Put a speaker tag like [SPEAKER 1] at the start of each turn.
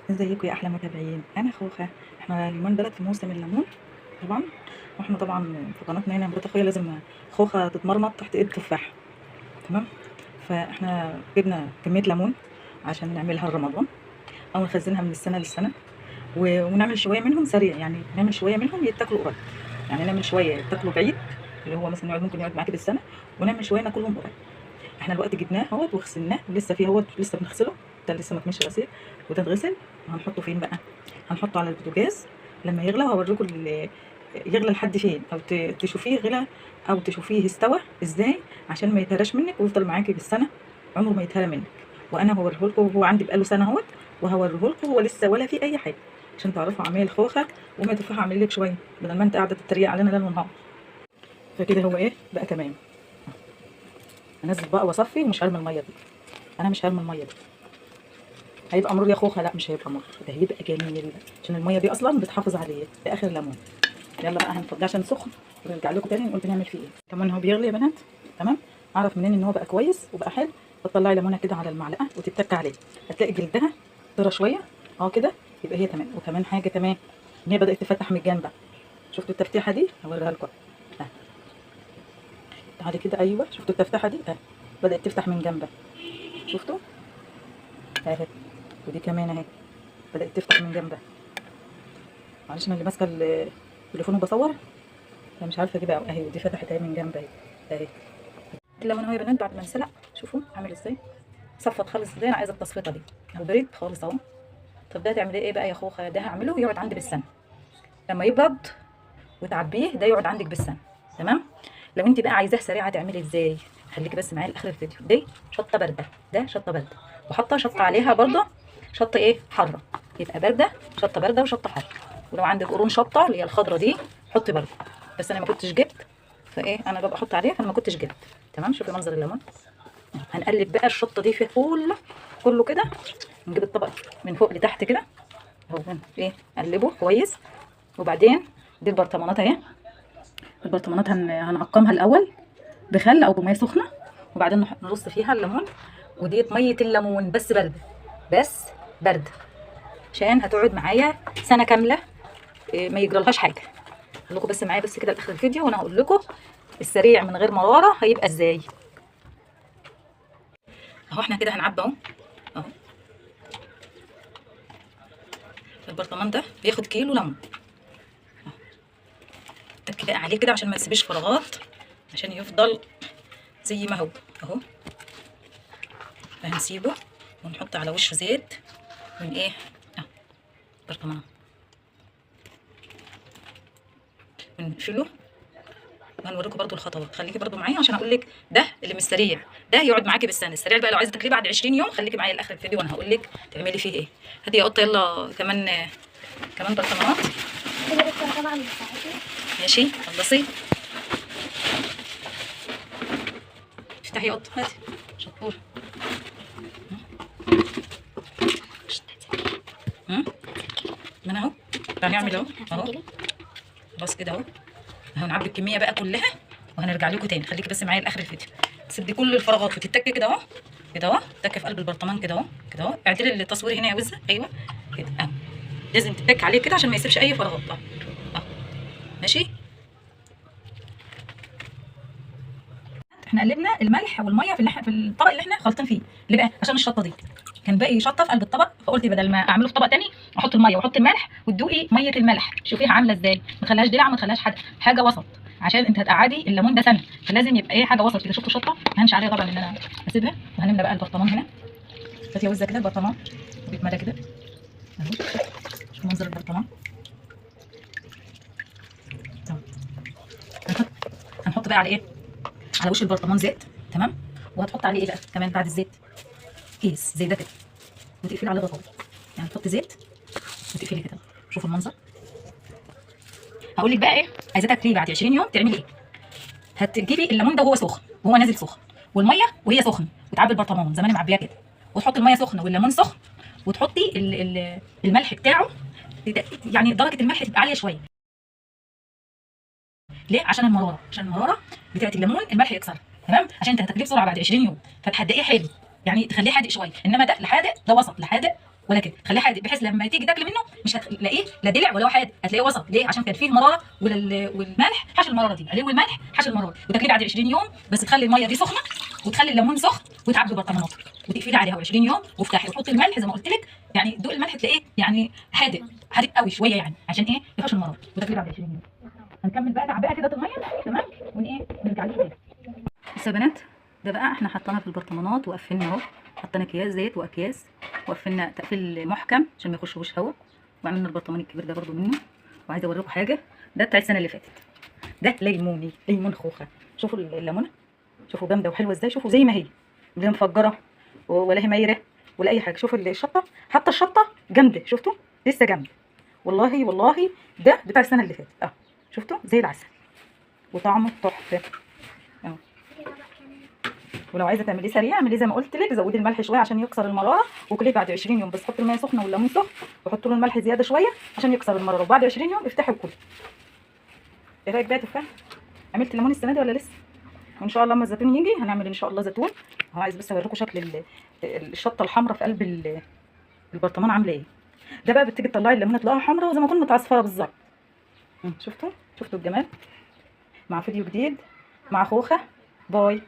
[SPEAKER 1] ازيكم يا احلى متابعين؟ انا خوخه. احنا اليومين دولت في موسم الليمون طبعا. واحنا طبعا في قناتنا هنا مرات اخويا لازم خوخه تتمرمط تحت ايد تفاح. تمام. فاحنا جبنا كميه ليمون عشان نعملها رمضان او نخزنها من السنه للسنه، ونعمل شويه منهم سريع، يعني نعمل شويه منهم يتاكلوا قريب. يعني نعمل شويه يتاكلوا بعيد، اللي هو مثلا ممكن يقعد معاكي بالسنه، ونعمل شويه ناكلهم قريب. احنا الوقت جبناه اهوت وغسلناه ولسه فيه اهوت لسه بنغسله، ده لسه ما كملش غسيل وتتغسل. هنحطه فين بقى؟ هنحطه على البوتاجاز لما يغلى، وهوريكم يغلى لحد فين، او تشوفيه غلى او تشوفيه استوى ازاي، عشان ما يتهراش منك ويفضل معاكي بالسنه، عمره ما يتهرى منك. وانا هوريه لكم، هو عندي بقاله سنه اهوت، وهوريه لكم هو لسه ولا في اي حاجه، عشان تعرفوا عمايل خوخه. وما تفاح اعمل لك شويه بدل ما انت قاعده تتريق علينا ليل ونهار. فكده هو ايه بقى تمام. انزل بقى واصفي ومش هرمي الميه دي، انا مش هرمي الميه دي. هيبقى مر يا خوخه؟ لا مش هيبقى مر، ده هيبقى جميل، عشان الميه دي اصلا بتحافظ عليه في اخر ليمون. يلا بقى هنفضيه عشان سخن، ونرجع لكم تاني نقول بنعمل فيه ايه. كمان هو بيغلي يا بنات. تمام. اعرف منين ان هو بقى كويس وبقى حلو؟ بتطلعي ليمونه كده على المعلقه وتتك عليه، هتلاقي جلدها طرى شويه كده، يبقى هي تمام. وكمان حاجه كمان، ان هي بدات تفتح من الجنب. شفتوا التفتيحه دي؟ هوريها لكم. تعالي كده، ايوه شفتوا التفتحه دي؟ بدات تفتح من جنبها. شفتوا اهي؟ ودي كمان اهي بدات تفتح من جنبها. معلش انا اللي ماسكه التليفون وبصور، انا مش عارفه اجيبها اهي. ودي فتحت اهي من جنب اهي. الليمون اهو يا بنات بعد ما انسلق، شوفوا عامل ازاي، صفت خالص ازاي. انا عايزه التصفيطه دي اهو، بريد خالص اهو. طب ده تعملي ايه بقى يا خوخه؟ ده هعمله يقعد عندي بالسنه لما يبرد وتعبيه، ده يقعد عندك بالسنه. تمام. لو انت بقى عايزاه سريعه تعملي ازاي؟ خليكي بس معايا لاخر الفيديو. دي شطه بارده، ده شطه بارده، وحاطه شطه عليها برضه، شطه ايه حاره، يبقى بارده، شطه بارده وشطه حاره. ولو عندك قرون شطه اللي هي الخضره دي حطي برضه، بس انا ما كنتش جبت، فايه انا ببقى احط عليها، فانا ما كنتش جبت. تمام. شوفي منظر الليمون. هنقلب بقى الشطه دي في كله كده، نجيب الطبق من فوق لتحت كده اهو، ايه قلبه كويس. وبعدين دي البرطمانات اهي، البرطمانات هنعقمها الاول بخل او بميه سخنه، وبعدين نرص فيها الليمون. وديت ميه الليمون بس برده، بس برده، عشان هتقعد معايا سنه كامله، ما يجرالهاش حاجه. خليكم بس معايا بس كده لاخر الفيديو، وانا هقول لكم السريع من غير مراره هيبقى ازاي. اهو احنا كده هنعبي اهو. البرطمان ده بياخد كيلو ليمون. تك بقى عليه كده عشان ما تسيبش فراغات، عشان يفضل زي ما هو اهو. فهنسيبه ونحط على وشه زيت ايه برطمان، ونقفله. وهنوريكم برضو الخطوات، خليكي برضو معايا عشان اقول لك ده اللي مش سريع، ده يقعد معاكي بالسنه. السريع بقى لو عايزه تاكليه بعد 20 يوم، خليكي معايا لاخر الفيديو وانا هقول لك تعملي فيه ايه. هاتي يا قطه يلا كمان برطمانات. ماشي خلصي. افتحي يا قطه، هاتي شطور. ما انا اهو هنعمل اهو خلاص كده اهو. هنعبي الكميه بقى كلها وهنرجع لكم تاني. خليكي بس معايا لاخر الفيديو. تسدي كل الفراغات وتتكي كده اهو، كده اهو، تك في قلب البرطمان كده اهو، كده اهو. اعدلي التصوير هنا يا وزه، ايوه كده اهو. لازم تتك عليه كده عشان ما يسيبش اي فراغات اهو. ماشي. احنا قلبنا الملح والميه في الطبق اللي احنا خالطين فيه، ليه بقى؟ عشان الشطه دي كان باقي شطه في قلب الطبق، فقلت بدل ما اعمله في طبق تاني احط الميه واحط الملح، وتدوقي ميه الملح شوفيها عامله ازاي. ما تخليهاش دلع، ما تخليهاش حاجه وسط، عشان انت هتقعدي الليمون ده سنه، فلازم يبقى ايه حاجه وسط كده. شفتوا شطه؟ ما هنش عليها طبعا ان انا اسيبها. وهنملى بقى البرطمان هنا. هاتي يا وزه كده البرطمان بيتملى كده اهو. شوفوا منظر البرطمان. هنحط بقى على ايه؟ على وش البرطمان زيت. تمام. وهتحط عليه ايه بقى كمان بعد الزيت؟ كيس زي ده كده، وتقفلي عليه غطا، يعني تحطي زيت وتقفلي كده. شوفوا المنظر. هقول لك بقى ايه عايزاه تاكليه بعد 20 يوم تعملي ايه. هتجيبي الليمون ده وهو سخن، وهو نازل سخن، والميه وهي سخنه، وتعبي البرطمان زي ما انا معبياه كده، وتحطي الميه سخنه والليمون سخن، وتحطي الملح بتاعه، يعني درجه الملح تبقى عاليه شويه. ليه؟ عشان المراره، عشان المراره بتاعت الليمون الملح يكسر. تمام. عشان انت هتاكليه بسرعه بعد 20 يوم، فتحدقيه حلو، يعني تخليه حادق شويه. انما ده لا حادق، ده وسط لا حادق
[SPEAKER 2] ولا كده، خليه حادق بحيث لما تيجي تاكل منه مش هتلاقيه لا دلع ولا هو حادق، هتلاقيه وسط. ليه؟ عشان كان فيه المراره والملح حاش المراره دي، عليه والملح حاش المراره. وتاكليه بعد 20 يوم، بس تخلي الميه دي سخنه وتخلي الليمون سخن وتعبي برطمانات وتقفلي عليها 20 يوم وافتحي وتحطي الملح زي ما قلت لك. يعني دوق الملح تلاقيه يعني حادق، حادق قوي شويه يعني، عشان ايه؟ يحوش المراره. وتاكليه بعد 20 يوم. هنكمل بقى تعبئه كده الميه تمام، ونرجع لكم تاني. بصوا يا بنات، ده بقى احنا حطيناها في البرطمانات وقفلنا اهو، حطينا اكياس زيت واكياس وقفلنا تقفيل محكم عشان ما يخشوش هوا، وعملنا البرطمان الكبير ده برده منه. وعايزه اوريكم حاجه، ده بتاع السنه اللي فاتت، ده ليموني، ليمون خوخه. شوفوا الليمونه، شوفوا جامده وحلوه ازاي، شوفوا زي ما هي، لا مفجره ولا هي مايره ولا اي حاجه. شوفوا الشطه، حتى الشطه جامده، شفتوا لسه جامده والله والله. ده بتاع السنه اللي فاتت اهو، شفتوا زي العسل وطعمه تحفه اهو. ولو عايزه تعمليه سريع اعمليه زي ما قلت لك، زودي الملح شويه عشان يكسر المراره، وكليه بعد 20 يوم. بس حطي الميه سخنه والليمون سخن وحطوا له الملح زياده شويه عشان يكسر المراره، وبعد 20 يوم افتحي وكلي. ايه رايك بقى تفاح؟ عملت ليمون السنه دي ولا لسه؟ وان شاء الله لما الزيتون يجي هنعمل ان شاء الله زيتون. هو عايز بس اوريكم شكل الشطه الحمراء في قلب البرطمان عامله ايه. ده بقى بتيجي تطلعي الليمونه تلاقيها حمراء وزي ما تكون متعصفره بالظبط. شفتوا الجمال. مع فيديو جديد مع خوخه. باي.